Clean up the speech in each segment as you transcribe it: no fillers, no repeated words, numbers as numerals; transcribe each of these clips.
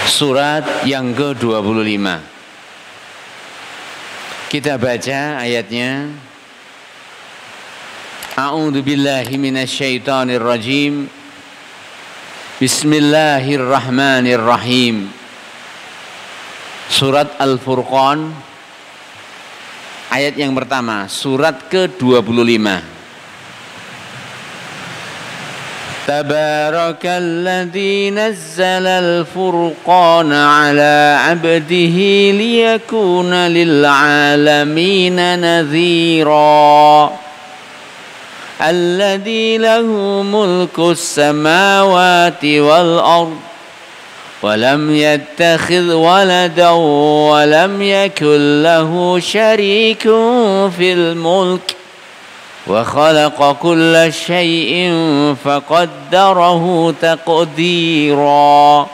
Surat yang ke-25. Kita baca ayatnya. A'udzu billahi minasyaitonir rajim. Bismillahirrahmanirrahim. Surat Al-Furqan ayat yang pertama, surat ke-25. Tabarakalladzi nazzalal furqana ala 'abdihi liyakuna lil 'alamina nadhira. Alladzi lahu mulkus samawati wal ard wa lam yattakhidh waladan wa lam yakul lahu syarikun fil mulk wa khalaqa kulla syai'in faqaddarahu taqdira.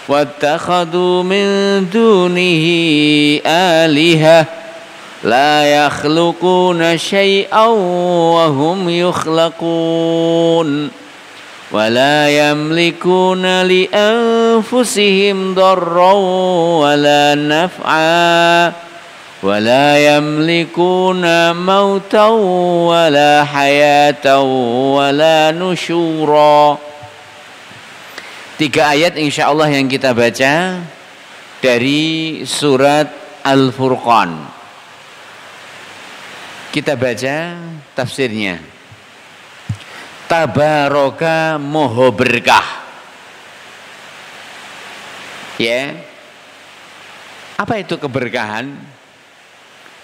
Wattakhadhu min dunihi alihah la yakhluquna syai'an wa hum yukhlaqun wa la yamlikuna li anfusihim darran wa la naf'a wa la yamlikuna mautan wa la hayatan wa la nusyura. 3 ayat insyaallah yang kita baca dari surat Al-Furqan. Kita baca tafsirnya. Tabaraka moho berkah. Ya. Apa itu keberkahan?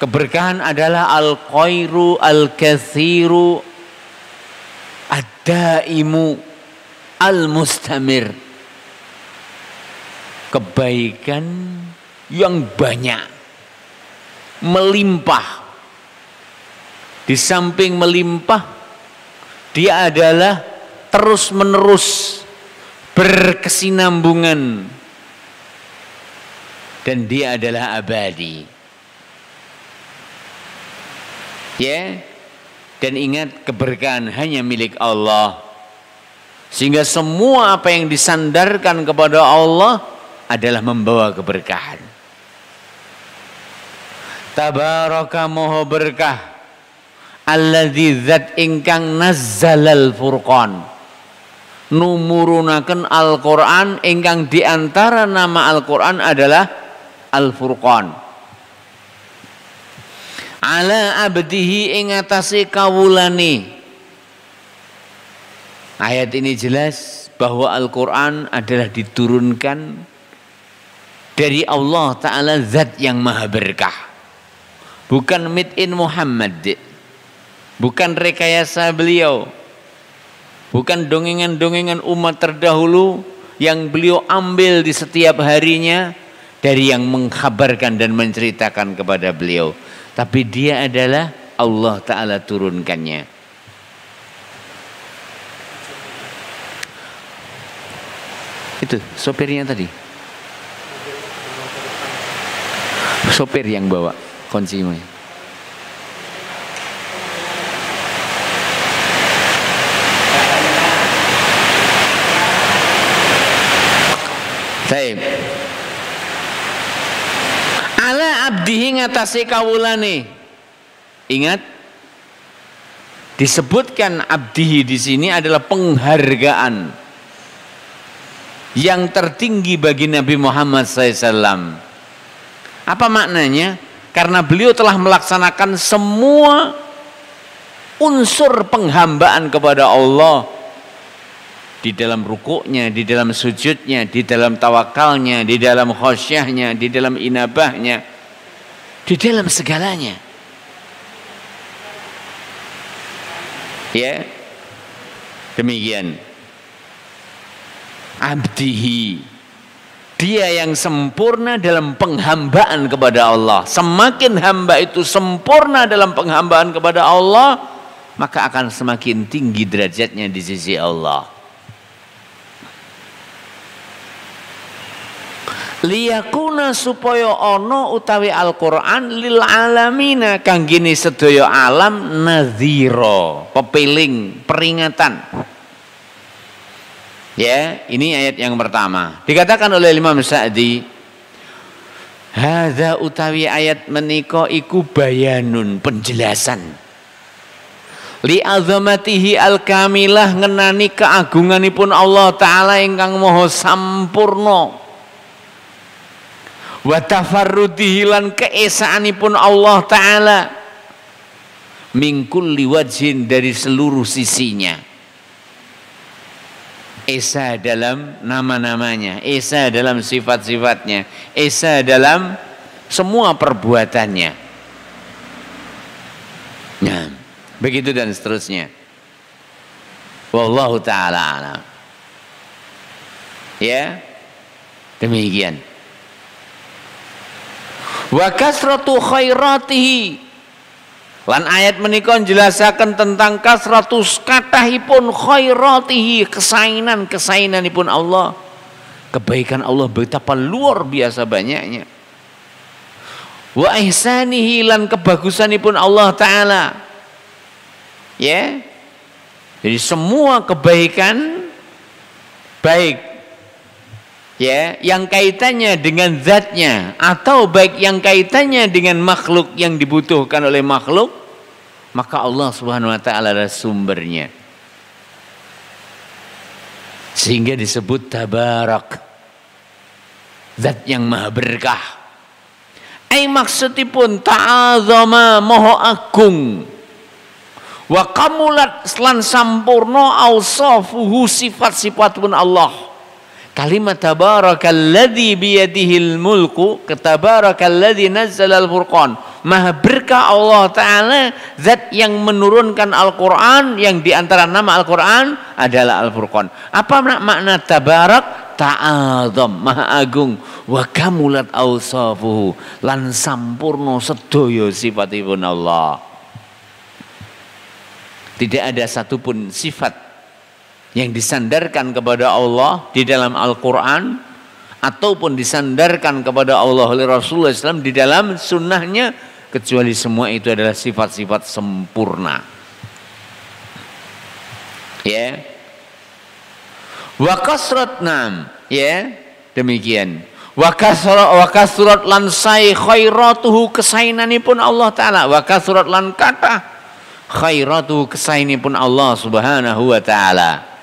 Keberkahan adalah al-khairu al-katsiru ad-daimu al-mustamir. Kebaikan yang banyak, melimpah. Di samping melimpah, dia adalah terus-menerus berkesinambungan dan dia adalah abadi. Ya, dan ingat keberkahan hanya milik Allah. Sehingga semua apa yang disandarkan kepada Allah adalah membawa keberkahan. Tabaraka moho berkah. Alladzi zat ingkang nazzalal furqan. Numurunaken Al-Qur'an ingkang diantara nama Al-Qur'an adalah Al-Furqan. Ala abdihi ing atase kawulane. Ayat ini jelas bahwa Al-Qur'an adalah diturunkan dari Allah Ta'ala, zat yang maha berkah. Bukan made in Muhammad, bukan rekayasa beliau, bukan dongengan-dongengan umat terdahulu yang beliau ambil di setiap harinya dari yang mengkhabarkan dan menceritakan kepada beliau. Tapi dia adalah Allah Ta'ala turunkannya. Itu sopirnya tadi. Sopir yang bawa kunci. Baik. Ala abdihi ngatasi kawulane. Ingat, disebutkan abdihi di sini adalah penghargaan yang tertinggi bagi Nabi Muhammad SAW. Apa maknanya? Karena beliau telah melaksanakan semua unsur penghambaan kepada Allah. Di dalam rukuknya, di dalam sujudnya, di dalam tawakalnya, di dalam khosyahnya, di dalam inabahnya, di dalam segalanya. Ya, demikian. Abdihi, dia yang sempurna dalam penghambaan kepada Allah. Semakin hamba itu sempurna dalam penghambaan kepada Allah, maka akan semakin tinggi derajatnya di sisi Allah. Liyakuna supaya ono utawi Al-Qur'an lil alamina kanggene sedaya alam nadhira, pepeling, peringatan. Ya, ini ayat yang pertama. Dikatakan oleh Imam Sa'di, hadza utawi ayat menika iku bayanun, penjelasan. Li azamatihi al-kamilah, ngenani keagunganipun Allah taala ingkang maha sampurna. Wa tafarrudihi lan keesaanipun Allah taala min kulli wajhin, dari seluruh sisinya. Esa dalam nama-namanya, esa dalam sifat-sifatnya, esa dalam semua perbuatannya. Nah, begitu dan seterusnya. Wallahu ta'ala alam. Ya, demikian. Wa kasratu khairatihi, lan ayat menika njelasaken tentang kasratus kathahipun khairatihi, kesainan-kesainanipun Allah. Kebaikan Allah betapa luar biasa banyaknya. Wa ihsanihi, lan kebagusanipun Allah taala. Ya. Jadi semua kebaikan baik, ya, yang kaitannya dengan zatnya atau baik yang kaitannya dengan makhluk yang dibutuhkan oleh makhluk, maka Allah Subhanahu wa taala adalah sumbernya. Sehingga disebut tabarak, zat yang maha berkah. Ai maksudipun ta'azama, maha agung. Wa kamulat, lan sampurna ausafuhu, sifat-sifatipun Allah. Kalimat tabarakalladzi biyadihil mulku, tabarakalladzi nazzalal furqan. Maha berkah Allah taala, zat yang menurunkan Al-Qur'an, yang diantara nama Al-Qur'an adalah Al-Furqan. Apa makna tabarak? Ta'azam, maha agung. Wa kamulat ausafuhu, lan sampurna sedaya sifatipun Allah. Tidak ada satupun sifat yang disandarkan kepada Allah di dalam Al-Quran ataupun disandarkan kepada Allah oleh Rasulullah SAW di dalam sunnahnya, kecuali semua itu adalah sifat-sifat sempurna. Ya. Wa kasrat, nam, ya, demikian. Wa kasrat lan sai khairatuhu, kesainanipun Allah taala. Wa kasrat lan kata khairatuhu, kesainipun Allah Subhanahu wa taala.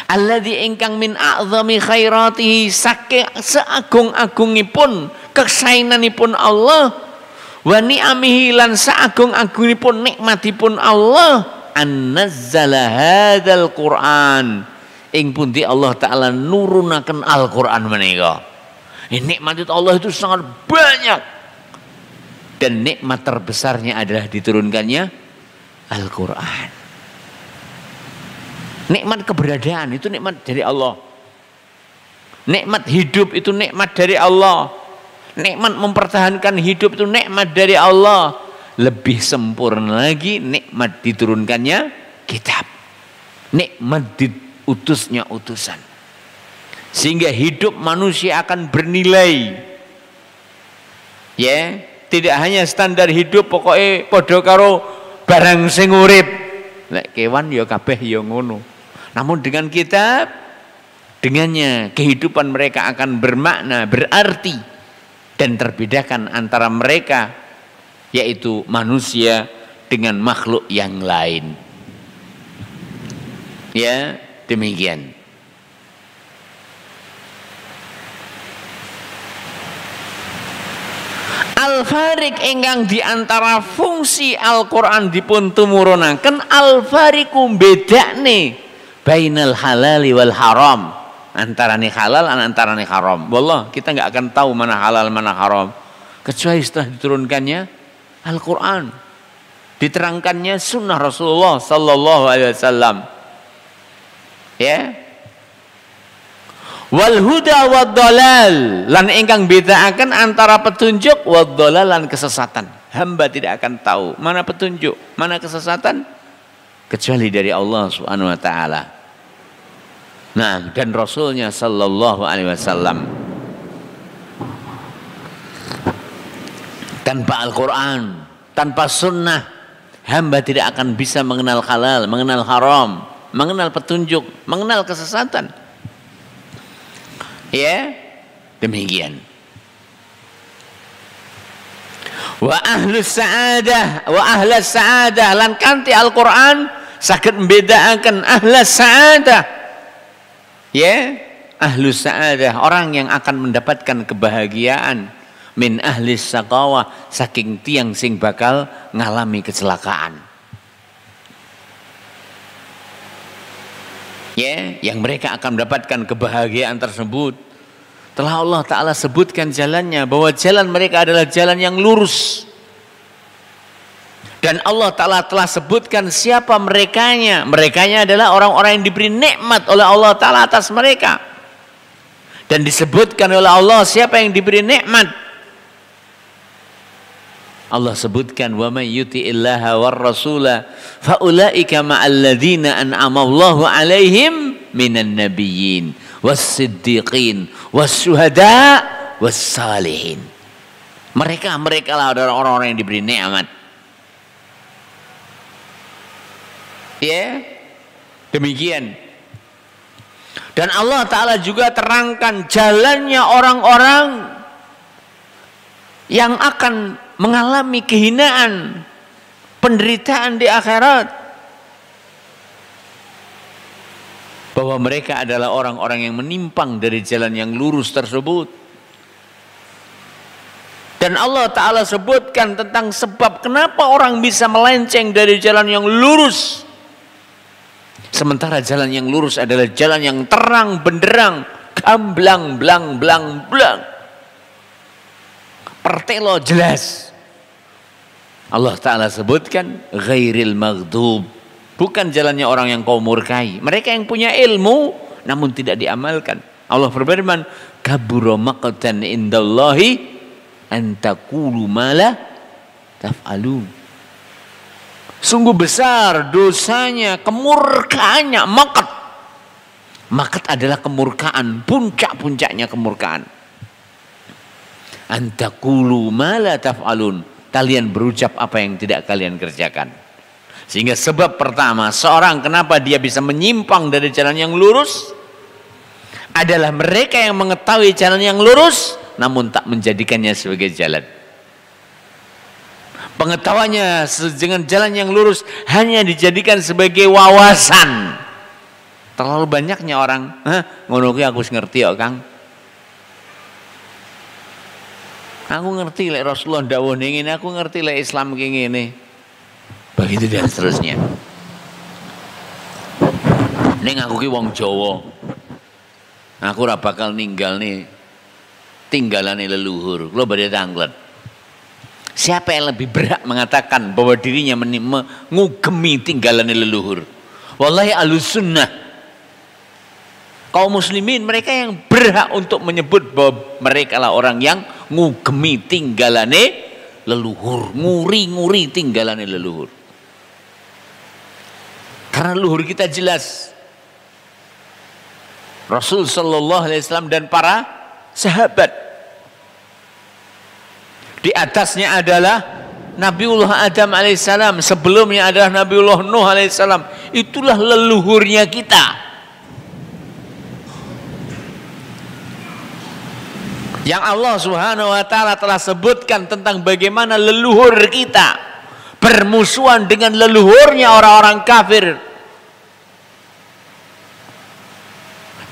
Alladzi ingkang min a'zami khairatihi, saking seagung-agungipun kesainanipun Allah, wa ni'amihi, lan seagung-agungipun nikmatipun Allah, an-nazzala hadzal Qur'an, ing pundi Allah taala nurunaken Al-Qur'an menika. Nikmat Allah itu sangat banyak, dan nikmat terbesarnya adalah diturunkannya Al-Quran. Nikmat keberadaan itu nikmat dari Allah. Nikmat hidup itu nikmat dari Allah. Nikmat mempertahankan hidup itu nikmat dari Allah. Lebih sempurna lagi nikmat diturunkannya kitab. Nikmat diutusnya utusan. Sehingga hidup manusia akan bernilai. Ya, tidak hanya standar hidup pokoknya padha karo barang sing urip. Lek kewan ya kabeh ya ngono. Namun dengan kitab, dengannya kehidupan mereka akan bermakna, berarti, dan terbedakan antara mereka, yaitu manusia dengan makhluk yang lain. Ya, demikian. Al-Farik ingkang diantara fungsi Al-Quran dipun tumurunaken, al-fariku bedakne bainal halali wal haram, antarane halal dan antarane haram. Wallah, kita nggak akan tahu mana halal mana haram kecuali setelah diturunkannya Al-Quran, diterangkannya sunnah Rasulullah Sallallahu Alaihi Wasallam. Ya. Wal huda wad dalal, lan ingkang bedaaken antara petunjuk wad dalal lan kesesatan. Hamba tidak akan tahu mana petunjuk, mana kesesatan kecuali dari Allah Subhanahu wa taala. Nah, dan Rasulnya Sallallahu Alaihi Wasallam. Tanpa Al-Quran, tanpa sunnah, hamba tidak akan bisa mengenal halal, mengenal haram. mengenal petunjuk, mengenal kesesatan. Ya, demikian. Wa ahlus sa'adah wa ahlas sa'adah lan kanthi Al-Qur'an saged mbedakaken ahlas sa'adah. Ya, ahlus sa'adah orang yang akan mendapatkan kebahagiaan, min ahlis saqawah saking tiang sing bakal ngalami kecelakaan. Ya, yang mereka akan mendapatkan kebahagiaan tersebut telah Allah Ta'ala sebutkan jalannya, bahwa jalan mereka adalah jalan yang lurus. Dan Allah Ta'ala telah sebutkan siapa merekanya. Merekanya adalah orang-orang yang diberi nikmat oleh Allah Ta'ala atas mereka. Dan disebutkan oleh Allah siapa yang diberi nikmat. Allah sebutkan wa may yuti'illaha war rasula fa ulaika ma'al ladzina an'ama Allahu 'alaihim minan nabiyyin was-siddiqin was-syuhada was-salihin. Mereka lah orang-orang yang diberi nikmat. Ya, demikian. Dan Allah Ta'ala juga terangkan jalannya orang-orang yang akan mengalami kehinaan, penderitaan di akhirat, bahwa mereka adalah orang-orang yang menyimpang dari jalan yang lurus tersebut. Dan Allah Ta'ala sebutkan tentang sebab kenapa orang bisa melenceng dari jalan yang lurus, sementara jalan yang lurus adalah jalan yang terang benderang, gamblang blang blang blang, pertelo jelas. Allah Ta'ala sebutkan ghairil maghdub, bukan jalannya orang yang kau murkai, mereka yang punya ilmu namun tidak diamalkan. Allah berfirman, kabura maqtan indallahi an taqulu ma la taf'alun. Sungguh besar dosanya, kemurkaannya. Maqat adalah kemurkaan, puncak-puncaknya kemurkaan. An taqulu ma la taf'alun, kalian berucap apa yang tidak kalian kerjakan. Sehingga sebab pertama seorang kenapa dia bisa menyimpang dari jalan yang lurus adalah mereka yang mengetahui jalan yang lurus namun tak menjadikannya sebagai jalan. Pengetahuannya dengan jalan yang lurus hanya dijadikan sebagai wawasan. Terlalu banyaknya orang, ngono ki aku ngerti kok Kang. Aku ngerti lek Rasulullah dawuh ngene, aku ngerti lek Islam ki ngene. Begitu dan seterusnya. Ning aku ki wong Jawa. Aku ora bakal ninggalne tinggalane leluhur. Kula badhe tanglet. Siapa yang lebih berhak mengatakan bahwa dirinya mengugemi tinggalane leluhur? Wallahi ahlus sunnah, kaum muslimin, mereka yang berhak untuk menyebut bahwa mereka lah orang yang ngugemi tinggalane leluhur, nguri-nguri tinggalane leluhur. Karena leluhur kita jelas. Rasul sallallahu alaihi wasallam dan para sahabat. Di atasnya adalah Nabiullah Adam alaihissalam, sebelumnya adalah Nabiullah Nuh alaihissalam. Itulah leluhurnya kita. Yang Allah Subhanahu wa taala telah sebutkan tentang bagaimana leluhur kita bermusuhan dengan leluhurnya orang-orang kafir.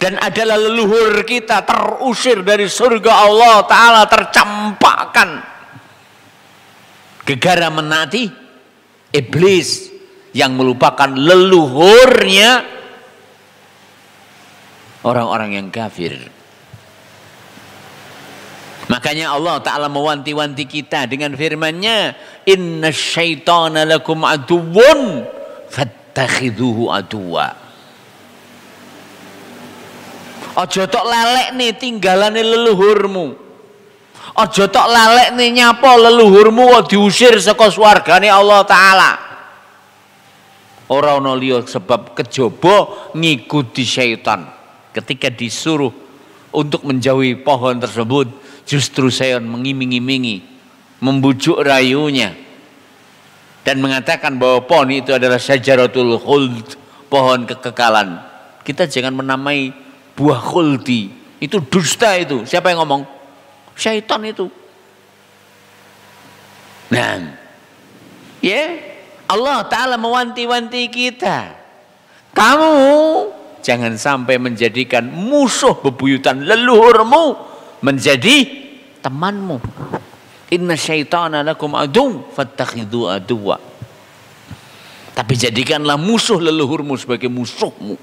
Dan adalah leluhur kita terusir dari surga Allah Ta'ala, tercampakkan gegara menaati iblis yang melupakan leluhurnya orang-orang yang kafir. Makanya Allah Ta'ala mewanti-wanti kita dengan firman-Nya, inna syaitana lakum aduwwun fattakhidhuhu aduwwa. Ojo tok lalek nih tinggalane leluhurmu. Ojo tok lalek nih nyapa leluhurmu kok diusir saka swargane Allah Ta'ala. Ora ono liya sebab kejaba ngikuti syaitan. Ketika disuruh untuk menjauhi pohon tersebut, justru syaitan mengiming-imingi, membujuk rayunya dan mengatakan bahwa pohon itu adalah syajaratul khuld, pohon kekekalan. Kita jangan menamai buah khuldi. Itu dusta itu. Siapa yang ngomong? Syaitan itu. Nah, ya, Allah Ta'ala mewanti-wanti kita. Kamu jangan sampai menjadikan musuh bebuyutan leluhurmu menjadi temanmu. Inna syaitana lakum adu fattakhidhu aduwa. Tapi jadikanlah musuh leluhurmu sebagai musuhmu.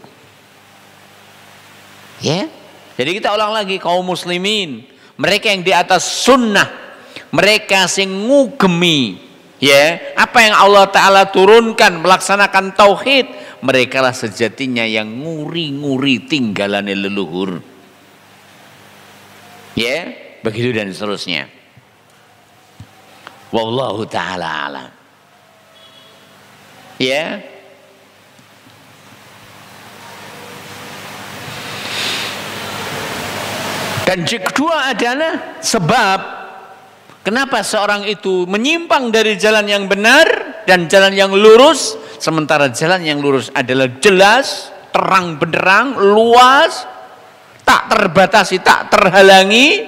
Ya. Jadi kita ulang lagi, kaum muslimin, mereka yang di atas sunnah, mereka sing ngugemi ya apa yang Allah Ta'ala turunkan, melaksanakan tauhid, mereka lah sejatinya yang nguri-nguri tinggalan leluhur. Ya, begitu dan seterusnya. Wallahu ta'ala alam. Ya. Dan kedua adalah sebab kenapa seorang itu menyimpang dari jalan yang benar dan jalan yang lurus, sementara jalan yang lurus adalah jelas, terang benderang, luas, tak terbatasi, tak terhalangi,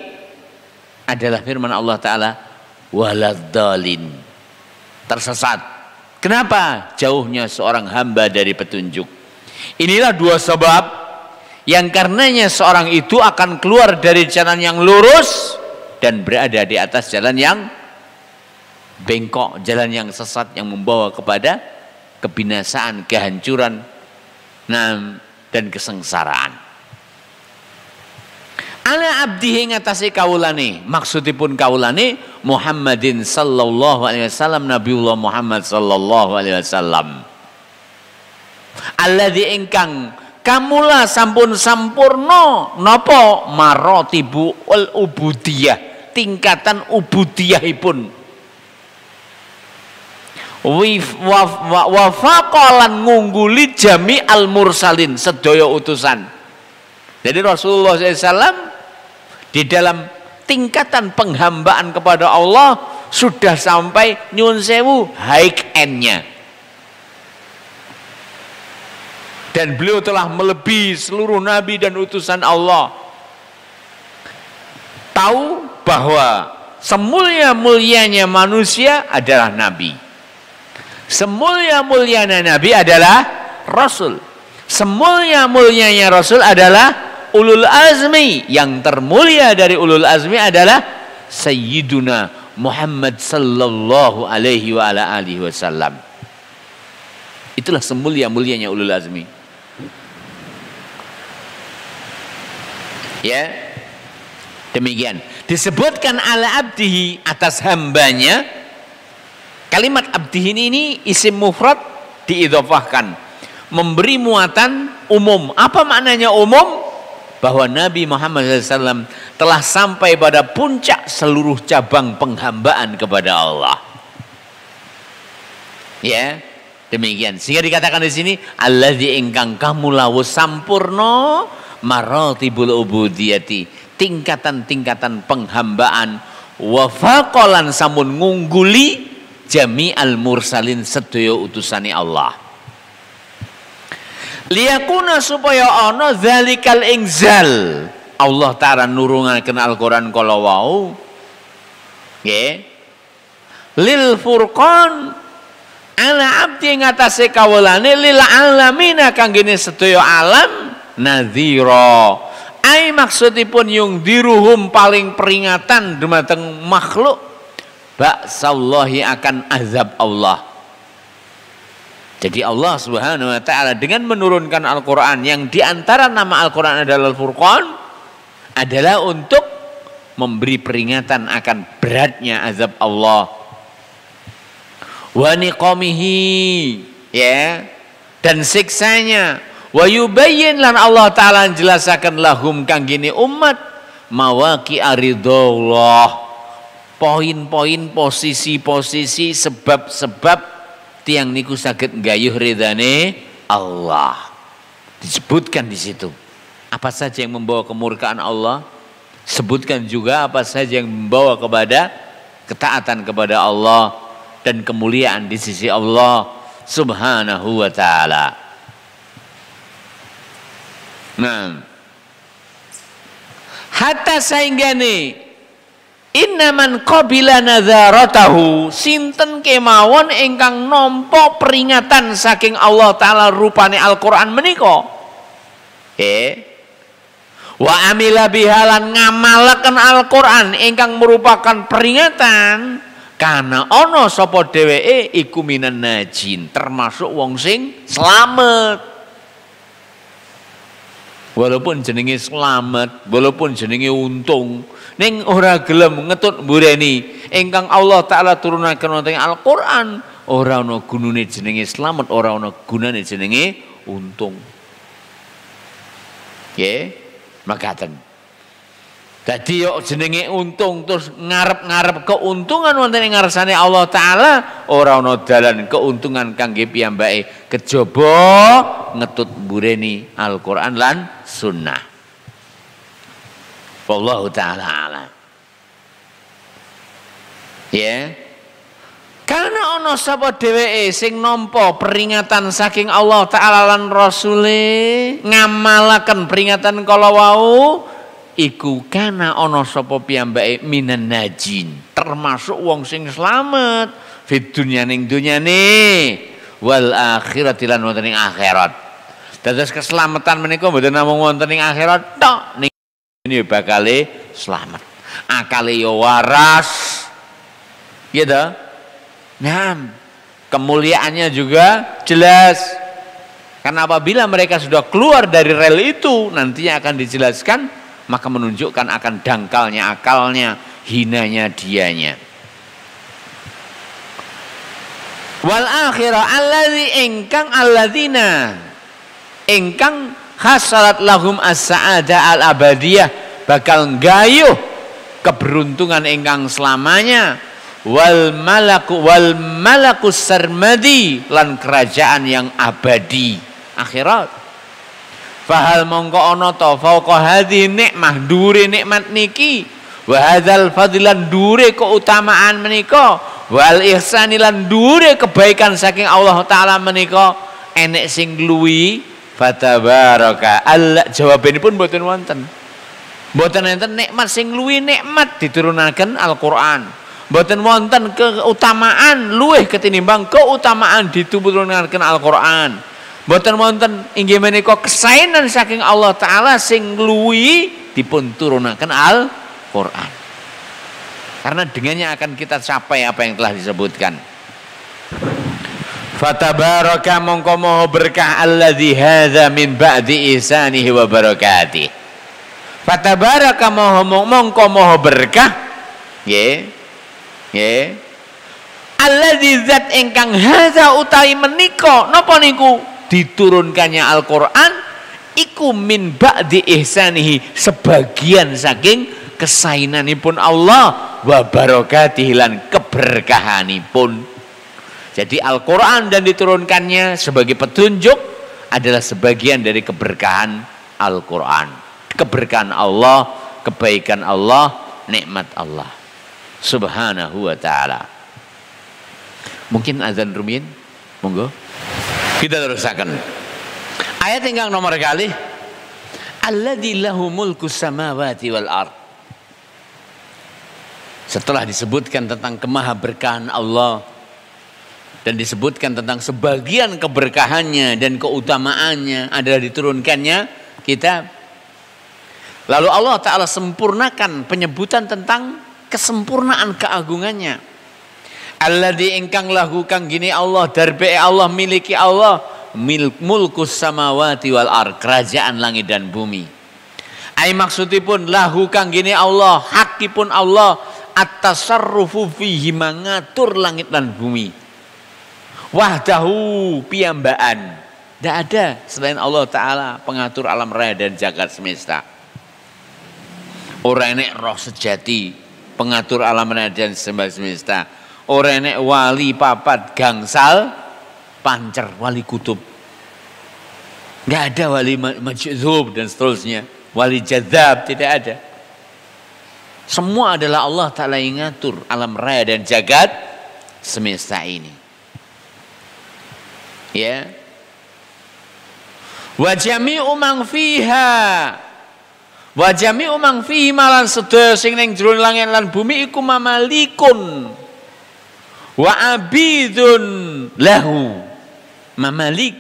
adalah firman Allah Ta'ala, waladdallin, tersesat. Kenapa? Jauhnya seorang hamba dari petunjuk. Inilah dua sebab yang karenanya seorang itu akan keluar dari jalan yang lurus dan berada di atas jalan yang bengkok, jalan yang sesat yang membawa kepada kebinasaan, kehancuran, dan kesengsaraan. Ala abdihi ngatasi kaulane, maksudipun kaulane Muhammadin sallallahu alaihi wasallam, Nabiullah Muhammad sallallahu alaihi wasallam. Alladzi ingkang kamula sampun sampurno napa marotibu ul ubudiyah, tingkatan ubudiyahipun. Wafaqalan ngungguli jami al mursalin, sedaya utusan. Jadi Rasulullah SAW di dalam tingkatan penghambaan kepada Allah sudah sampai nyun sewu high end-nya. Dan beliau telah melebihi seluruh nabi dan utusan Allah. Tahu bahwa semulia-mulianya manusia adalah nabi. Semulia-mulianya nabi adalah rasul. Semulia-mulianya rasul adalah ulul azmi. Yang termulia dari ulul azmi adalah Sayyiduna Muhammad sallallahu alaihi wa ala alihi wasallam. Itulah semulia-mulianya ulul azmi. Ya, demikian disebutkan ala abdihi, atas hambanya. Kalimat abdihi ini isim mufrad diidhofahkan, memberi muatan umum. Apa maknanya umum? Bahwa Nabi Muhammad SAW telah sampai pada puncak seluruh cabang penghambaan kepada Allah. Ya, demikian. Sehingga dikatakan di sini, alladzi ingkang kamulawu sampurno maratibul ubudiyati, tingkatan-tingkatan penghambaan, wafaqalan samun ngungguli jami'al mursalin, sedaya utusane Allah. Liyakuna supaya ana zalikal ingzal, Allah Ta'ala nurungaken Al-Qur'an kala wau nggih, lil furqan ala abdi ngatasé kawulane, lil alamina kanggene sedaya alam, nadhira ai maksudipun yung diruhum paling peringatan dumateng makhluk ba'sallahi akan azab Allah. Jadi Allah Subhanahu wa taala dengan menurunkan Al-Qur'an yang diantara nama Al-Qur'an adalah Al-Furqan adalah untuk memberi peringatan akan beratnya azab Allah. Wa niqamihi, ya, dan siksanya. Wa yubayyin lan Allah taala jelasaken lahum kanggene umat mawaqi aridullah, poin-poin, posisi-posisi, sebab-sebab tiang niku saged nggayuh ridane Allah. Disebutkan di situ apa saja yang membawa kemurkaan Allah, sebutkan juga apa saja yang membawa kepada ketaatan kepada Allah dan kemuliaan di sisi Allah Subhanahu wa taala. Nah, hatta sainggane innaman qabila nadharatahu, sinten kemawon ingkang nampa peringatan saking Allah taala rupane Al-Qur'an menika. Wa amila bihalan ngamalaken Al-Qur'an ingkang merupakan peringatan, karena ana sapa dheweke iku minan najin, termasuk wong sing slamet. Walaupun jenenge slamet, walaupun jenenge untung, ning ora gelem ngetut mbureni ingkang Allah taala turunaken wonten Al-Qur'an, ora ana gunane jenenge slamet, ora ana gunane jenenge untung. Makaten. Dadi yo jenenge untung terus ngarep-ngarep keuntungan wonten ing ngarsane Allah taala, ora ana dalan keuntungan kangge piyambake kejaba ngetut mbureni Al-Qur'an lan sunnah. Wallahu taala alam. Karena ana sapa dheweke sing nampa peringatan saking Allah taala lan rasule, ngamalaken peringatan kala wau, iku kana ana sapa piyambake minan najin, termasuk wong sing slamet fid dunya ning dunyane wal akhirati lan wonten ing akhirat. Dados keselamatan menika mboten namung wonten ing akhirat tok, ning ini bakale slamet. Akale yo waras. Iya dah. Nah, kemuliaannya juga jelas. Karena apabila mereka sudah keluar dari rel itu, nantinya akan dijelaskan, maka menunjukkan akan dangkalnya akalnya, hinanya dianya. Wal akhirah alladzi ingkang alladzina ingkang hasalat lahum as-sa'ada al-abadiyah, bakal nggayuh keberuntungan ingkang selamanya. Wal malakus sarmadi, lan kerajaan yang abadi akhirat. Fahal mongko ana ta fauqa hadhi nikmah, dure nikmat niki, wa hadzal fadlan dure keutamaan menika, wal ihsan lan dure kebaikan saking Allah taala menika, enek sing luwi fatabaraka. Allah jawabanipun mboten wonten. Mboten enten nikmat sing luwi nikmat diturunaken Al-Qur'an. Mboten wonten keutamaan luwih ketinimbang keutamaan diturunaken Al-Qur'an. Mboten wonten inggih menika kesainan saking Allah taala sing luwih dipun turunaken Al-Qur'an. Karena dengannya akan kita capai apa yang telah disebutkan. Fatabaraka mongko moho berkah alladzi hadza min ba'di ihsanihi wa barakatihi. Fatabaraka mongko moho berkah alladzi zat ingkang hadza utawi menika napa niku diturunkannya Al-Qur'an iku min ba'di ihsanihi, sebagian saking kesainanipun Allah, wa barakatihi lan keberkahanipun. Jadi Al-Qur'an dan diturunkannya sebagai petunjuk adalah sebagian dari keberkahan Al-Qur'an, keberkahan Allah, kebaikan Allah, nikmat Allah subhanahu wa ta'ala. Mungkin azan rumiyin, monggo kita terusaken ayat ingkang nomor kali, alladzi lahu mulku samawati wal ard. Setelah disebutkan tentang kemahaberkahan Allah dan disebutkan tentang sebagian keberkahannya dan keutamaannya adalah diturunkannya kitab, lalu Allah taala sempurnakan penyebutan tentang kesempurnaan keagungannya. Alladzi ingkang lahu kang gini Allah, darbe Allah, miliki Allah, mulkus samawati wal ard, kerajaan langit dan bumi. Ai maksudipun lahu kang gini Allah, hakipun Allah, at-tasarrufu fihi, mengatur langit dan bumi. Wahdahu, piyambaan, tidak ada selain Allah taala pengatur alam raya dan jagat semesta. Ora enek roh sejati pengatur alam raya dan semesta. Ora enek wali papat gangsal pancer, wali kutub. Enggak ada wali majdzub dan seterusnya, wali jadzab, tidak ada. Semua adalah Allah taala yang ngatur alam raya dan jagat semesta ini. Ya. Wa jami'u man fiha. Wa jami'u man fihi malan sedaya sing ning jero langit lan bumi iku mamalikun. Wa abidun lahu. Mamalik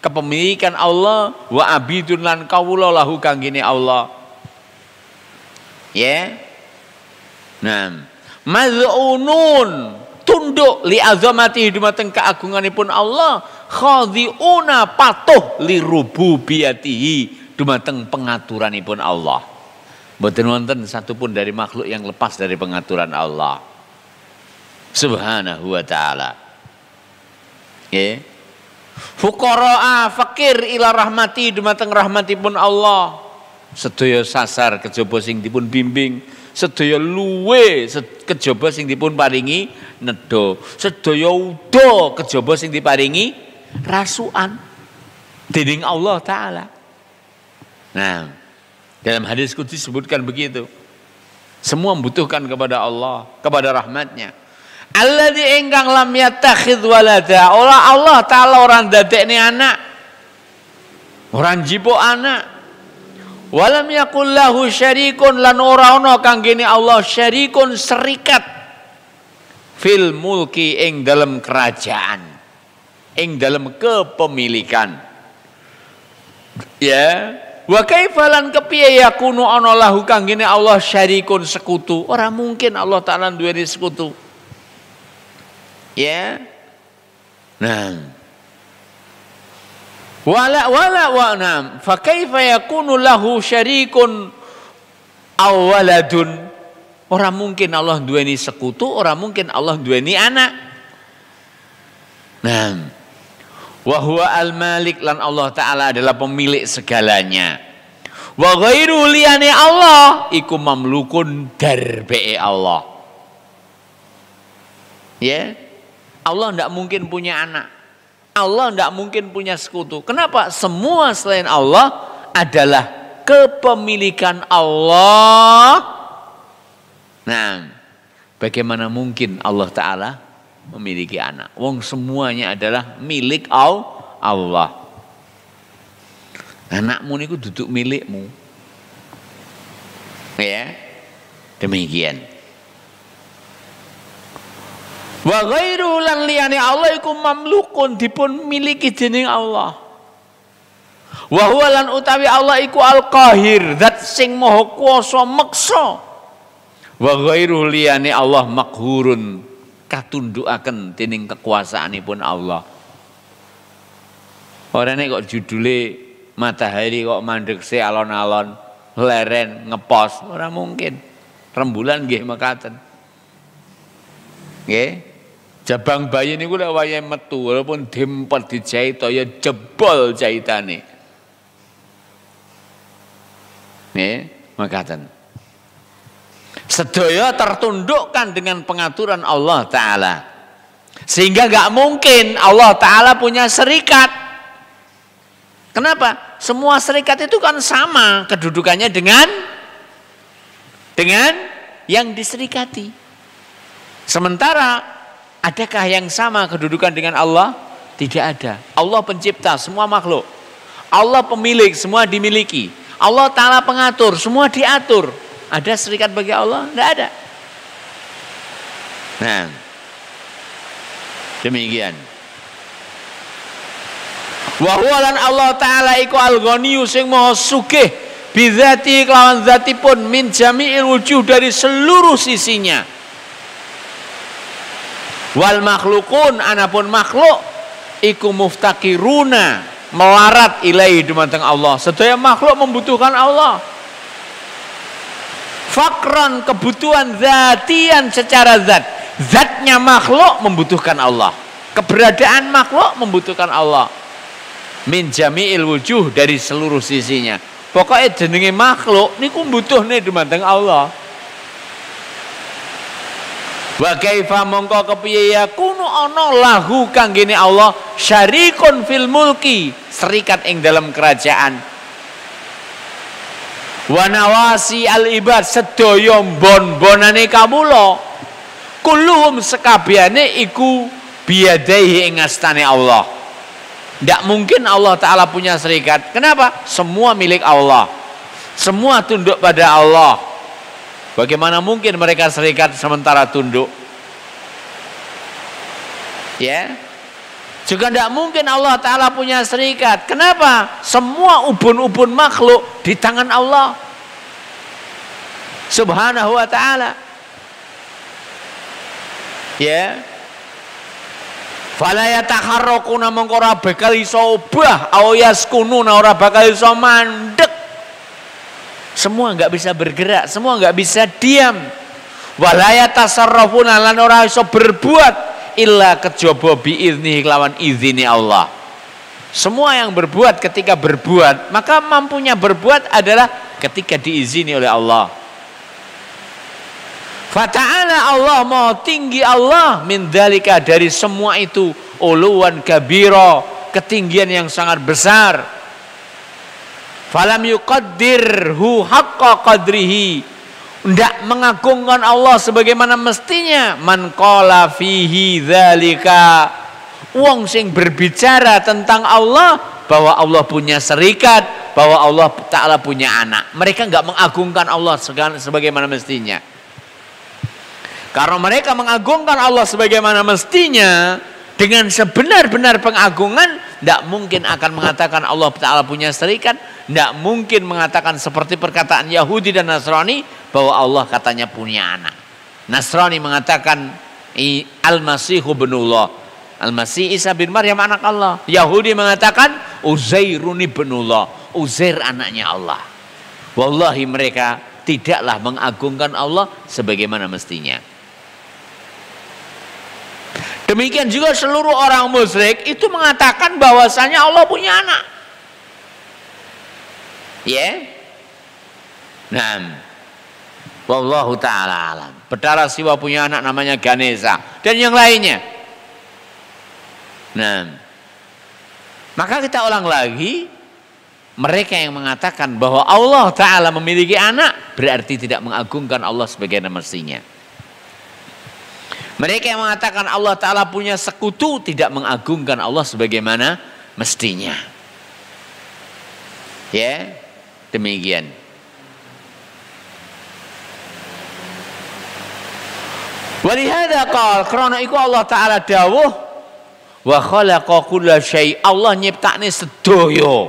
kepemilikan Allah, wa abidun lan kawula lahu kanggene Allah. Ya. Nah, maz'unun tunduk li azamati dumateng keagunganipun Allah, khadhi'una patuh li rububiyatihi dumateng pengaturanipun Allah. Mboten wonten satupun dari makhluk yang lepas dari pengaturan Allah Subhanahu wa taala. Nggih. Fuqara'a fakir ila rahmati dumateng rahmatipun Allah. Sedaya sasar kejaba sing dipun bimbing, sedaya luwe kejaba sing dipun paringi nedha, sedaya uda kejaba sing diparingi rasukan dening Allah taala. Nah, dalam hadis qudsi disebutkan begitu. Semua membutuhkan kepada Allah, kepada rahmatnya. Alladzi ingkang lam yattakhidz walada. Allah taala orang dadekne anak. Orang jipo anak. Walam yakul lahu syarikun lan ora ana kanggene Allah syarikun serikat fil mulki ing dalam kerajaan, ing dalam kepemilikan. Ya, wa kaifalan kepiye yakunu ana lahu kanggene Allah syarikun sekutu. Ora mungkin Allah taala duweni sekutu. Ya. Nah, wala fa kaifa yakunu lahu syarikun aw waladun. Ora mungkin Allah duweni sekutu, ora mungkin Allah duweni anak. Nah, wa huwa al-malik lan Allah taala adalah pemilik segalanya. Wa ghairu liyane Allah iku mamlukun darbe Allah. Ya. Allah tidak mungkin punya anak. Allah tidak mungkin punya sekutu. Kenapa? Semua selain Allah adalah kepemilikan Allah. Nah, bagaimana mungkin Allah Ta'ala memiliki anak? Wong semuanya adalah milik Allah. Anakmu ini duduk milikmu. Ya, demikian. Wa ghairu lan liyane Allah iku mamlukun dipun miliki dening Allah. Wa huwa lan utawi Allah iku al-qahir, zat sing maha kuwasa meksa. Wa ghairu liyane Allah makhurun, katundukaken dening kekuasaanipun Allah. Orane kok judule matahari kok mandhekse alon-alon, leren ngepos, ora mungkin. Rembulan nggih mekaten. Nggih. Jabang bayi niku lek wayahe metu walaupun dempet dijahit ya jebol jahitane. Nggih, mekaten. Sedaya tertundukkan dengan pengaturan Allah Ta'ala. Sehingga gak mungkin Allah Ta'ala punya serikat. Kenapa? Semua serikat itu kan sama kedudukannya dengan yang diserikati. Sementara adakah yang sama kedudukan dengan Allah? Tidak ada. Allah pencipta semua makhluk. Allah pemilik, semua dimiliki. Allah Ta'ala pengatur, semua diatur. Ada serikat bagi Allah? Tidak ada. Nah, demikian. Wa huwa lan Allah Ta'ala iku al-ghaniyyu sing maha sugih bidzati kelawan zatipun min jami'il wujuh dari seluruh sisinya. Wal makhlukun anapun makhluk iku muftakiruna melarat ilaihi dumateng Allah. Sedaya makhluk membutuhkan Allah. Fakran kebutuhan zatian secara zat. Zatnya makhluk membutuhkan Allah. Keberadaan makhluk membutuhkan Allah. Min jami'il wujuh dari seluruh sisinya. Pokoknya jenenge makhluk niku butuhne dumateng Allah. Wa kaifa mongko kepiye yakunu ana lahu kanggene Allah syarikun fil mulki, serikat ing dalam kerajaan. Wa nawasi al ibad sedaya bon-bonane kawula kulluhum sekabehane iku biyadaihi ing astane Allah. Tidak mungkin Allah Ta'ala punya serikat. Kenapa? Semua milik Allah. Semua tunduk pada Allah. Bagaimana mungkin mereka serikat sementara tunduk? Ya. Juga tidak mungkin Allah Ta'ala punya serikat. Kenapa? Semua ubun-ubun makhluk di tangan Allah Subhanahu wa Ta'ala. Ya. Fala yataharrakuna mongko ora bakal iso obah aw yaskununa ora bakal iso mandek. Semua enggak bisa bergerak, semua enggak bisa diam. Wala yatasarrafuna lan ora iso berbuat illa kejaba biizni lawan izini Allah. Semua yang berbuat ketika berbuat, maka mampunya berbuat adalah ketika diizini oleh Allah. Fata'ala Allah, mau tinggi Allah min dzalika dari semua itu, uluwan kabira, ketinggian yang sangat besar. Falam yuqaddirhu haqqa qadrihi, tidak mengagungkan Allah sebagaimana mestinya. Man qala fihi dzalika, wong sing berbicara tentang Allah bahwa Allah punya serikat, bahwa Allah Ta'ala punya anak, mereka enggak mengagungkan Allah sebagaimana mestinya. Karena mereka mengagungkan Allah sebagaimana mestinya, dengan sebenar-benar pengagungan, tidak mungkin akan mengatakan Allah Ta'ala punya serikat, tidak mungkin mengatakan seperti perkataan Yahudi dan Nasrani bahwa Allah katanya punya anak. Nasrani mengatakan Al-Masihu ibnullah, Al-Masih Isa bin Maryam anak Allah. Yahudi mengatakan Uzairun ibnullah, Uzair anaknya Allah. Wallahi mereka tidaklah mengagungkan Allah sebagaimana mestinya. Demikian juga seluruh orang musyrik itu mengatakan bahwasanya Allah punya anak. Ya. Nah, wallahu ta'ala alam. Betara Siwa punya anak namanya Ganesha dan yang lainnya. Nah, maka kita ulang lagi, mereka yang mengatakan bahwa Allah Ta'ala memiliki anak berarti tidak mengagungkan Allah sebagaimana mestinya. Mereka yang mengatakan Allah Ta'ala punya sekutu tidak mengagungkan Allah sebagaimana mestinya. Ya, demikian. Walihada qala, karena iku Allah Ta'ala dawuh wa khalaqa kulla syai', Allah nyiptakne sedaya.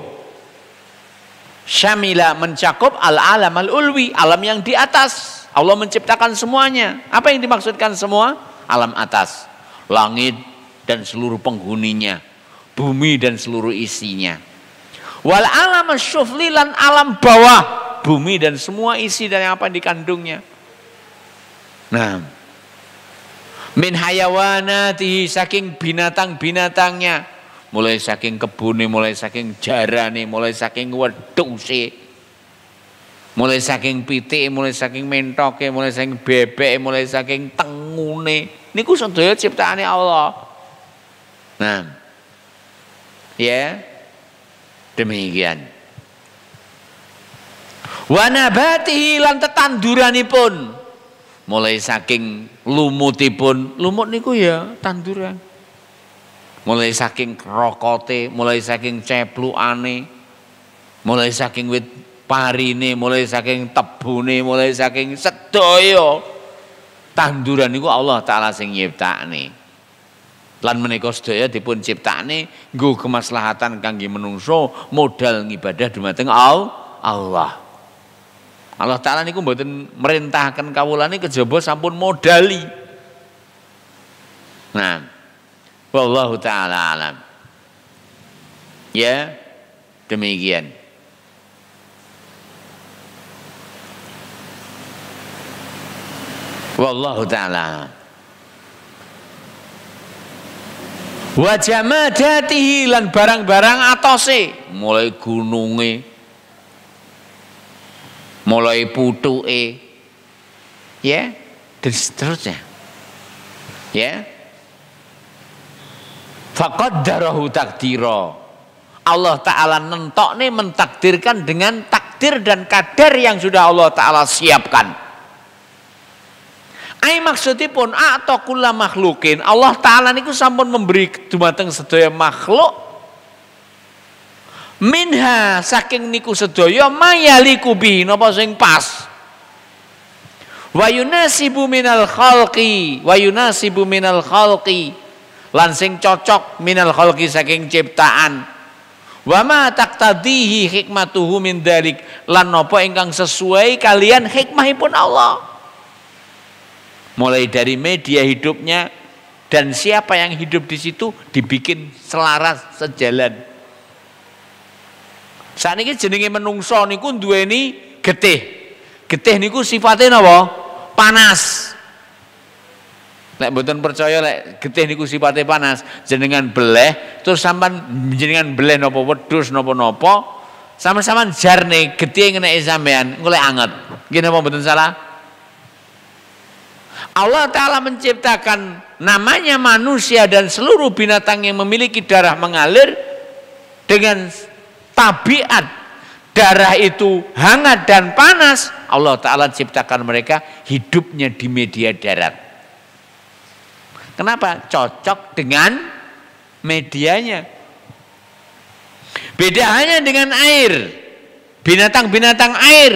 Syamila mencakup al-alam al-ulwi, alam yang di atas. Allah menciptakan semuanya. Apa yang dimaksudkan semua? Alam atas, langit dan seluruh penghuninya, bumi dan seluruh isinya. Wal alam syufli lan alam bawah, bumi dan semua isi dan apa yang dikandungnya. Nah, min hayawanatihi, saking binatang-binatangnya, mulai saking kebune, mulai saking jarane, mulai saking wedhuse, mulai saking pitik, mulai saking mentoke, mulai saking bebek, mulai saking tengune. Niku sedaya ciptaane Allah. Nah, ya, demikian. Wa nabatihi lan tetanduranipun, mulai saking lumutipun, lumut niku ya tanduran. Mulai saking rokote, mulai saking ceplukane, mulai saking wit parine, mulai saking tebune, mulai saking sedaya tanduran niku Allah Ta'ala sing nyiptakne. Lan menika sedaya dipun ciptakne nggo kemaslahatan kangge menungso, modal ngibadah dumateng Allah. Allah Ta'ala niku mboten merintahkan kawulane kejaba sampun modali. Nah, wallahu ta'ala alam. Ya, demikian. Wallahu ta'ala. Wa jamadatihi lan barang-barang atose, mulai gununge, mulai putuke, ya, dan seterusnya. Ya. Faqaddarahu taqdira. Allah Ta'ala nentokne, mentakdirkan dengan takdir dan kadar yang sudah Allah Ta'ala siapkan. Ai maksudipun atau kula makhlukin, Allah Ta'ala niku sampun memberi dumateng sedaya makhluk Minha saking niku sedaya mayaliku bi napa sing pas. Wa yunasibu minal khalqi lan sing cocok minal khalqi saking ciptaan. Wa ma taqtadihi hikmatuhu min dzalik lan napa ingkang sesuai kalian hikmahipun Allah. Mulai dari media hidupnya dan siapa yang hidup di situ dibikin selaras sejalan. Saat ini jenenge menungso niku duweni getih. Getih niku sifatnya napa? Panas. Lek mboten percaya lek getih niku sifatnya panas, jenengan beleh terus sampean jenengan beleh napa wedhus napa-napa, sampean jarne getih ngeneki sampean engko lek anget. Nggih napa mboten salah? Allah Ta'ala menciptakan namanya manusia dan seluruh binatang yang memiliki darah mengalir dengan tabiat darah itu hangat dan panas. Allah Ta'ala ciptakan mereka hidupnya di media darat. Kenapa? Cocok dengan medianya. Beda hanya dengan air. Binatang-binatang air.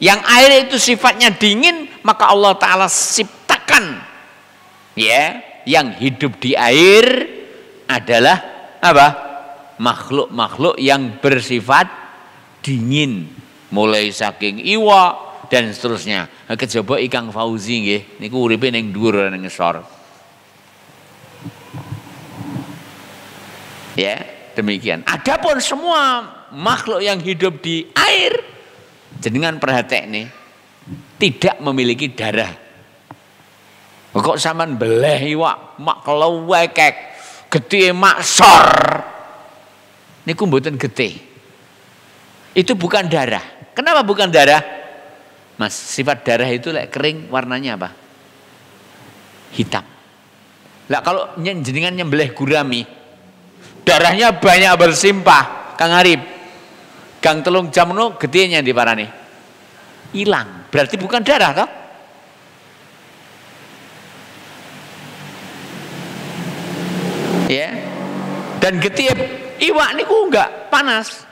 Yang air itu sifatnya dingin, maka Allah Ta'ala ciptakan. Ya, yang hidup di air adalah apa? Makhluk-makhluk yang bersifat dingin, mulai saking iwa dan seterusnya. Kejaba Ikang Fauzi nggih niku uripe ning dhuwur ning ngisor. Ya, demikian. Adapun semua makhluk yang hidup di air jenengan perhatekne tidak memiliki darah. Kok sampean beleh iwak mak kelewekek, getih mak sor. Niku mboten getih. Itu bukan darah. Kenapa bukan darah? Mas, sifat darah itu lek kering warnanya apa? Hitam. Lah kalau jenengan nyembelih gurami, darahnya banyak bersimpah, Kang Arif. Gang telung jam no getihnya diparani. Hilang. Berarti bukan darah toh? Ya. Dan getih iwak niku enggak panas.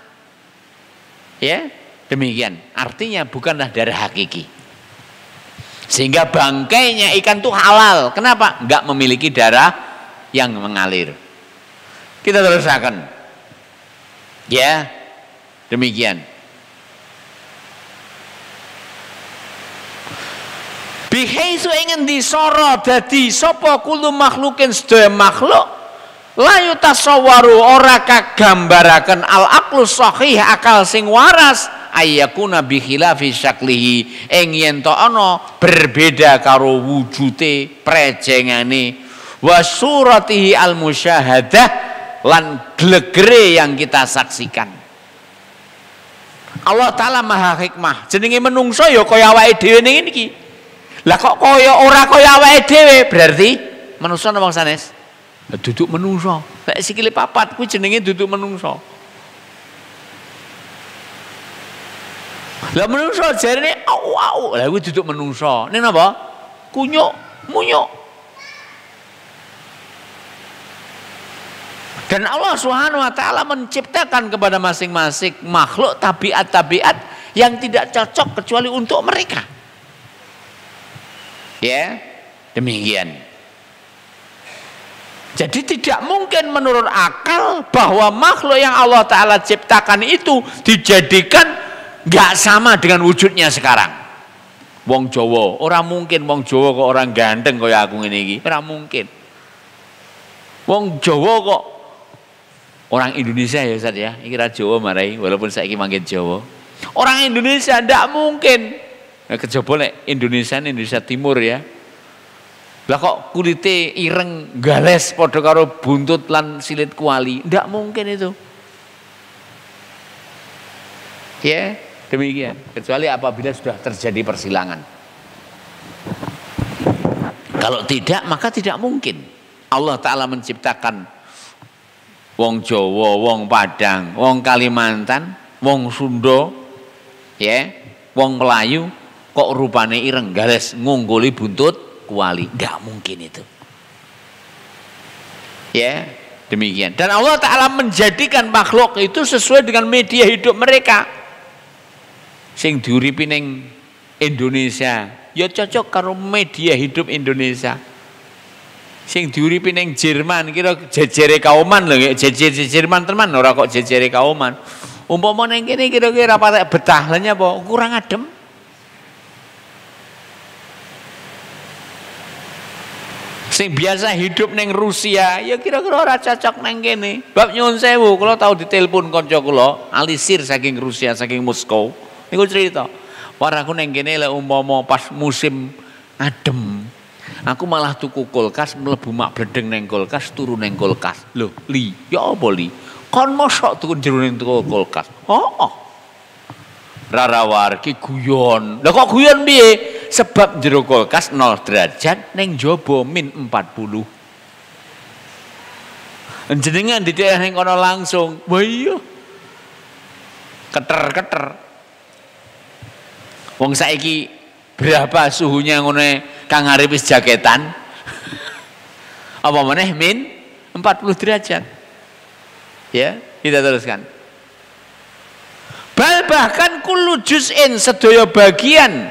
Ya, demikian. Artinya bukanlah darah hakiki. Sehingga bangkainya ikan itu halal. Kenapa? Enggak memiliki darah yang mengalir. Kita teruskan. Ya, demikian. Bihaisu ingin disoro dadi sapa kulo makhlukin sedaya makhluk layu tasawwaru ora kagambaraken al aqlu sahih akal sing waras ayyakuna bi khilafi syaklihi ing yen to ana berbeda karo wujude prejengane wa suratihi al musyahadah lan glegere yang kita saksikan. Allah Ta'ala maha hikmah. Jenenge menungso ya kaya awake dhewe ning iki. Lah kok kaya ora kaya awake dhewe berarti menungso napa sanes? Duduk menungso. Lek sikile papat kuwi jenenge duduk menungso. Lah menungso jarene au. Lah kuwi duduk menungso. Ning napa? Kunyuk, munyuk. Dan Allah Subhanahu wa taala menciptakan kepada masing-masing makhluk tabiat-tabiat yang tidak cocok kecuali untuk mereka. Ya, demikian. Jadi tidak mungkin menurut akal bahwa makhluk yang Allah Ta'ala ciptakan itu dijadikan gak sama dengan wujudnya sekarang. Wong Jawa, orang mungkin wong Jawa kok orang ganteng kaya aku ini, orang mungkin. Wong Jawa kok orang Indonesia ya Ustaz ya, iki ra Jawa marai walaupun saiki manggen Jawa. Orang Indonesia ndak mungkin. Nah, kejaba nek Indonesia Timur ya. Lah kok kulite ireng gales padha karo buntut lan silit kuali, ndak mungkin itu. Ya, demikian. Kecuali apabila sudah terjadi persilangan. Kalau tidak, maka tidak mungkin. Allah Ta'ala menciptakan wong Jawa, wong Padang, wong Kalimantan, wong Sunda, ya, wong Melayu, kok rupane ireng gales ngungguli buntut kuali, nggak mungkin itu. Ya, Demikian. Dan Allah Ta'ala menjadikan makhluk itu sesuai dengan media hidup mereka. Sing diuripi ning Indonesia, ya cocok karo media hidup Indonesia. Sing diuripi ning Jerman, kira jejere kauman lho, jejere Jerman teman ora kok jejere kauman. Umpama ning kene kira-kira patek betah lha apa kurang adem. Sing biasa hidup neng Rusia, ya kira-kira ora cocok neng kene. Bab nyuwun sewu, kula tau ditelepon kanca kula, alisir saking Rusia, saking Moskow. Niku cerita, "War aku neng kene lek umpama pas musim adem, aku malah tuku kulkas, mlebu mak bledeng neng kulkas, turu neng kulkas." Lho, Li, ya apa Li? Kon mosok tuku jero ning kulkas. Oh. Rarawar ki guyon. Lah kok guyon piye? Sebab jero kulkas 0 derajat ning jaba min 40. Jenengan di daerah ning kono langsung. Wah iya. Keter-keter. Wong saiki berapa suhunya ngono Kang Arif wis jaketan? Apa meneh min 40 derajat. Ya, kita teruskan. Bahkan kullu juz'in sedaya bagian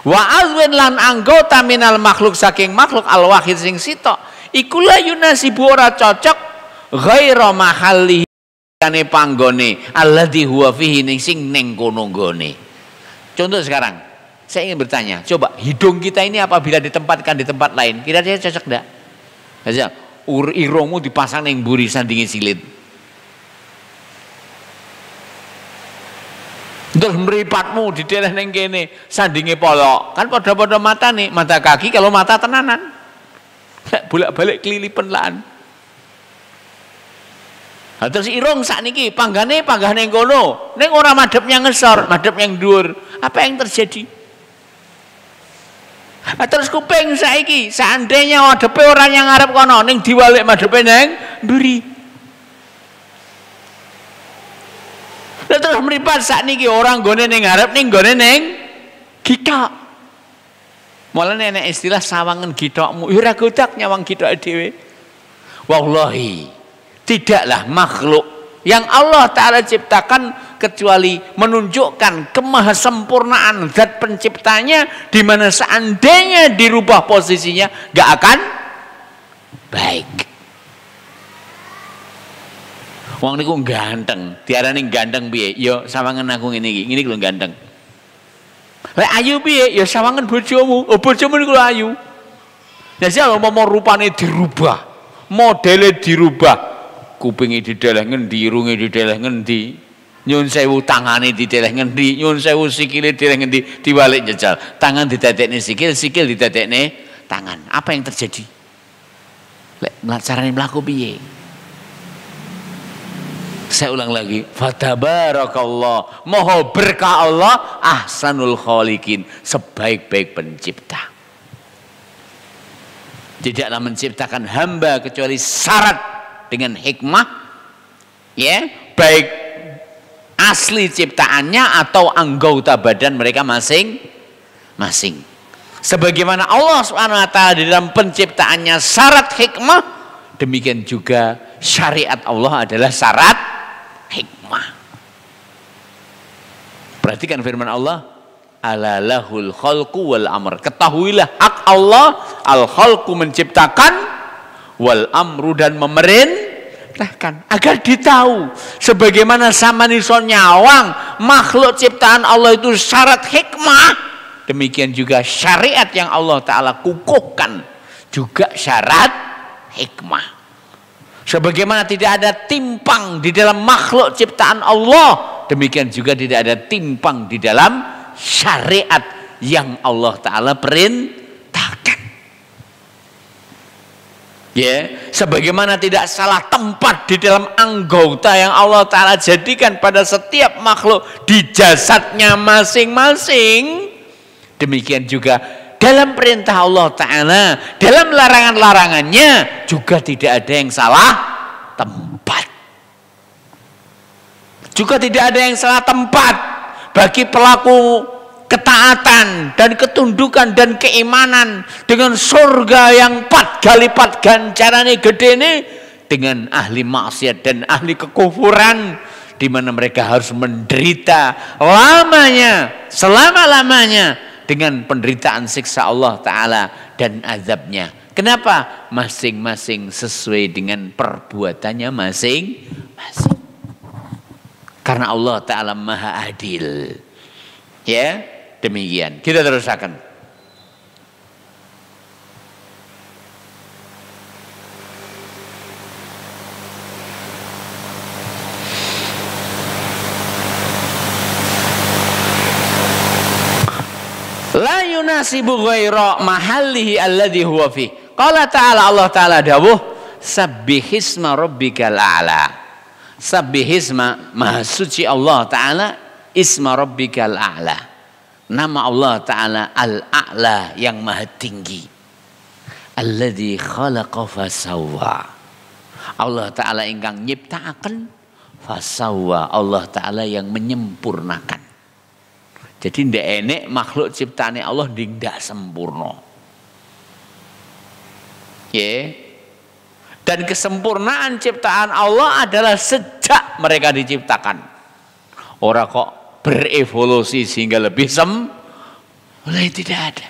wa azwin lan anggota minal makhluk saking makhluk al wahid sing sitok iku la yunasibu ora cocok ghaira mahallihi kane panggone alladzi huwa fihi ning sing ning kono nggone. Contoh sekarang saya ingin bertanya, coba hidung kita ini apabila ditempatkan di tempat lain kira-kira cocok enggak? Aja irungmu dipasang ning mburi sandinge silit. Terus meripatmu di daerah neng kene sandinge polok kan pada mata nih mata kaki kalau mata tenanan bolak-balik kelilipan lan. Nah, terus irung sakniki panggane neng kono neng ora madhepnya ngesor madhep yang dhuwur apa yang terjadi? Nah, terus kuping saiki seandainya madhepe orang yang ngarep kono ning diwalik madhepe neng mburi. Terus meripat saat niki orang gone neng ngarep ning gone neng gitok. Malah nenek istilah sawangan gitokmu. Ora godak nyawang gitok dhewe. Wallahi, tidaklah makhluk yang Allah Ta'ala ciptakan kecuali menunjukkan kemahasempurnaan zat penciptanya di mana seandainya dirubah posisinya gak akan baik. Wong niku ganteng, diarani ganteng piye? Ya sawangan aku ngene iki. Ngene lho ganteng. Lek ayu piye? Ya sawangan bojomu. Oh bojomu niku ayu. Lah sing mau rupane dirubah, modele dirubah, kupinge dideleh ngendi, irunge dideleh ngendi, nyun sewu tangane dideleh ngendi, nyun sewu sikile dideleh ngendi, diwalik jejal. Tangan didadekne sikil, sikil didadekne tangan. Apa yang terjadi? Lek carane mlaku piye? Saya ulang lagi, fatabarakallah, moho berkah Allah, ahsanul khaliqin, sebaik-baik pencipta. Tidaklah menciptakan hamba kecuali syarat dengan hikmah, ya, baik asli ciptaannya atau anggota badan mereka masing-masing. Sebagaimana Allah Subhanahu wa taala di dalam penciptaannya syarat hikmah, demikian juga syariat Allah adalah syarat hikmah. Perhatikan firman Allah, ala lahul khalqu wal amr. Ketahuilah hak Allah, al khalqu menciptakan, wal amru dan memerintahkan. Agar ditahu sebagaimana samanison nyawang makhluk ciptaan Allah itu syarat hikmah, demikian juga syariat yang Allah Ta'ala kukuhkan juga syarat hikmah. Sebagaimana tidak ada timpang di dalam makhluk ciptaan Allah, demikian juga tidak ada timpang di dalam syariat yang Allah Ta'ala perintahkan. Ya, sebagaimana tidak salah tempat di dalam anggota yang Allah Ta'ala jadikan pada setiap makhluk di jasadnya masing-masing, demikian juga dalam perintah Allah Ta'ala, dalam larangan-larangannya juga tidak ada yang salah tempat. Juga tidak ada yang salah tempat bagi pelaku ketaatan dan ketundukan dan keimanan dengan surga yang 4 kali lipat ganjarane gede ini, dengan ahli maksiat dan ahli kekufuran, di mana mereka harus menderita lamanya, selama-lamanya dengan penderitaan siksa Allah Ta'ala dan azabnya. Kenapa? Masing-masing sesuai dengan perbuatannya masing-masing. Karena Allah Ta'ala Maha Adil. Ya, demikian. Kita teruskan. La yunasibu ghaira mahallihi alladhi huwa fi. Qala ta'ala, Allah Ta'ala dawuh, sabbihisma rabbikal a'la. Sabbihisma, maha suci Allah Ta'ala, isma rabbikal a'la. Nama Allah Ta'ala al-a'la, yang maha tinggi. Alladhi khalaqa fasawwa. Allah Ta'ala ingkang nyiptaaken, fasawwa. Allah Ta'ala yang menyempurnakan. Jadi ndak enek makhluk ciptaane Allah ndak sempurna. Ya. Dan kesempurnaan ciptaan Allah adalah sejak mereka diciptakan. Ora kok berevolusi sehingga lebih mulai tidak ada.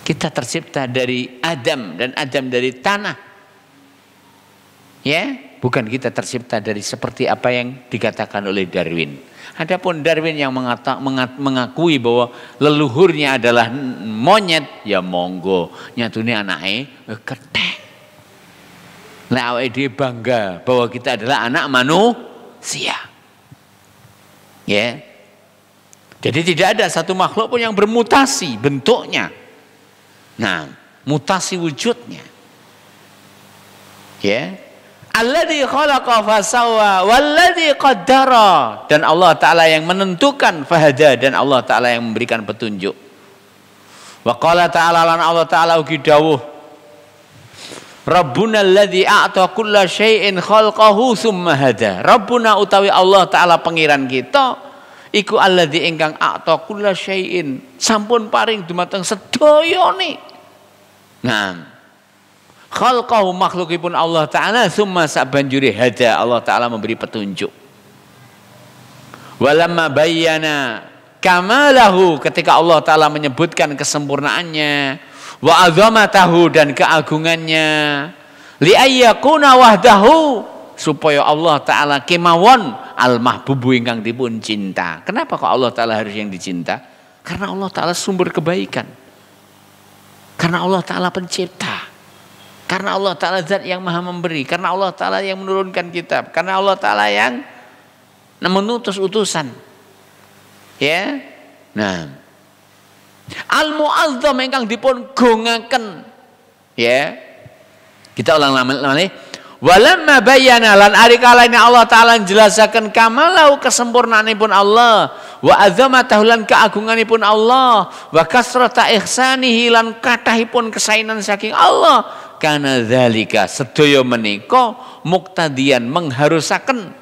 Kita tercipta dari Adam dan Adam dari tanah. Ya, bukan kita tercipta dari seperti apa yang dikatakan oleh Darwin. Adapun Darwin yang mengakui bahwa leluhurnya adalah monyet, ya monggo, nyatune anake kethek. Nek awake dhewe bangga bahwa kita adalah anak manusia. Ya. Jadi tidak ada satu makhluk pun yang bermutasi bentuknya. Nah, mutasi wujudnya. Ya. Alladzi khalaqa fasawwa walladzi qaddara, dan Allah Ta'ala yang menentukan, fahada, dan Allah Ta'ala yang memberikan petunjuk. Wa qala ta'ala, lan Allah Ta'ala ugi dawuh, Rabbuna alladzi a'ta kulla syai'in khalqahu tsumma hada. Rabbuna utawi Allah Ta'ala pangeran kita iku alladzi ingkang a'ta kulla syai'in, sampun paring dumateng sedayane. Nah, khalqahu, makhlukipun Allah Ta'ala, summa sabanjuri hada, Allah Ta'ala memberi petunjuk. Walamma bayyana kamalahu, ketika Allah Ta'ala menyebutkan kesempurnaannya, wa azamatahu, dan keagungannya, li ayyakuna wahdahu, supaya Allah Ta'ala kemawon al-mahbubu ingkang dipun cinta. Kenapa kok Allah Ta'ala harus yang dicinta? Karena Allah Ta'ala sumber kebaikan. Karena Allah Ta'ala pencipta. Karena Allah Ta'ala zat yang maha memberi. Karena Allah Ta'ala yang menurunkan kitab. Karena Allah Ta'ala yang menutus utusan. Ya. Nah. Al-mu'azzam ingkang dipun gongaken. Ya. Kita ulang lagi. Walamma bayyana, lan ari kalane Allah Ta'ala njelasaken kamalau, kesempurnaanipun Allah, wa azamatahu, lan keagunganipun Allah, wa kasrata ihsanihi, lan kathahipun kesainan saking Allah, kana dzalika, sedaya menika muktadian, mengharusaken,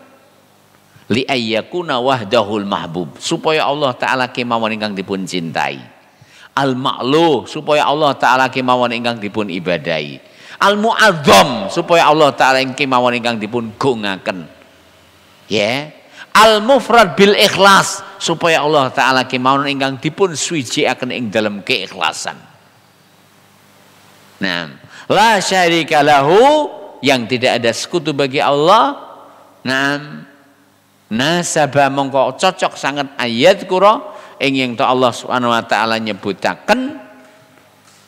li ayyakuna wahdahul mahbub, supaya Allah Ta'ala kemawon ingkang dipun cintai, al ma'luh, supaya Allah Ta'ala kemawon ingkang dipun ibadahi, al mu'azzam, supaya Allah Ta'ala ing kemawon ingkang dipun gongaken. Ya. Al mufrad bil ikhlas, supaya Allah Ta'ala kemawon ingkang dipun suwijiaken ing dalam keikhlasan. Nah, la syarika lahu, yang tidak ada sekutu bagi Allah. Nah, nasaba, mongko cocok sangat ayat kura ing yen Allah Subhanahu wa Ta'ala nyebutaken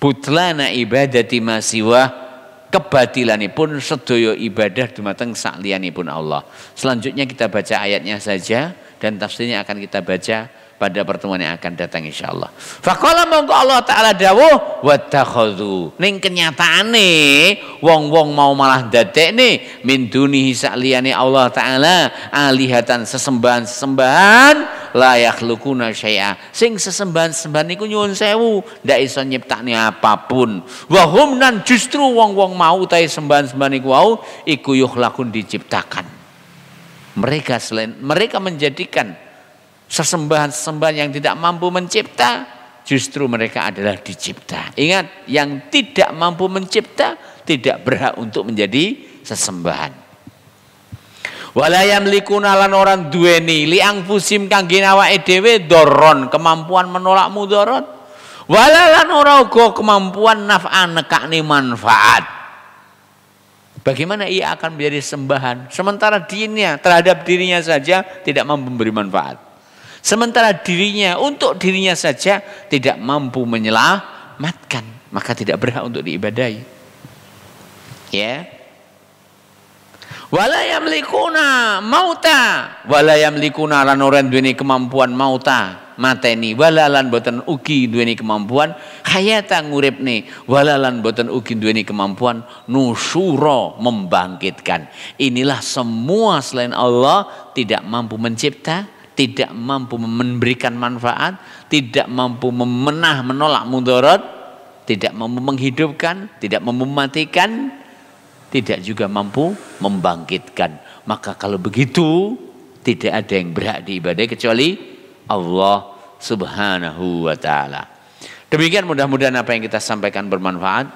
butlana ibadati ma siwa, kebatilanipun sedaya ibadah dumateng sakliyanipun Allah. Selanjutnya kita baca ayatnya saja dan tafsirnya akan kita baca pada pertemuan yang akan datang insyaallah. Faqala, monggo Allah Ta'ala dawuh, wattakhadhu, ning kenyataane wong-wong mau malah dadekne min dunihi sakliyane Allah Ta'ala alihatan, sesembahan-sesembahan la yakhluquna syai'a, sing sesembahan-sembahan niku nyuwun sewu ndak iso nyiptakne apapun. Wa hum, nan justru wong-wong mau utahe sembahan-sembahan niku wau iku yukhlaqun, diciptakan. Mereka menjadikan sesembahan-sesembahan yang tidak mampu mencipta justru mereka adalah dicipta. Ingat, yang tidak mampu mencipta tidak berhak untuk menjadi sesembahan. Wala yamlikuna lan orang duweni li anfusim kangge awake dhewe doron, kemampuan menolak mudarat. Wala lan ora uga kemampuan naf'an nekakne manfaat. Bagaimana ia akan menjadi sembahan sementara terhadap dirinya saja tidak mampu memberi manfaat. Sementara untuk dirinya saja tidak mampu menyelamatkan, maka tidak berhak untuk diibadahi. Ya. Wala yamlikuna mauta, wala yamlikuna lan ora duweni kemampuan mauta, mateni, wala lan boten ugi duweni kemampuan hayata nguripne, wala lan boten ugi duweni kemampuan nusyura membangkitkan. Inilah semua selain Allah tidak mampu mencipta, tidak mampu memberikan manfaat, tidak mampu menolak mudarat, tidak mampu menghidupkan, tidak mampu mematikan, tidak juga mampu membangkitkan. Maka kalau begitu tidak ada yang berhak diibadahi kecuali Allah Subhanahu wa taala. Demikian mudah-mudahan apa yang kita sampaikan bermanfaat.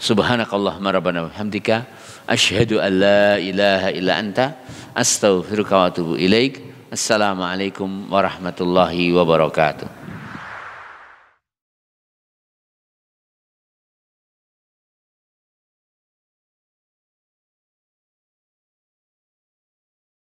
Subhanakallahumma rabbana wa bihamdika asyhadu an la ilaha illa anta astaghfiruka wa atubu ilaik. Assalamualaikum warahmatullahi wabarakatuh.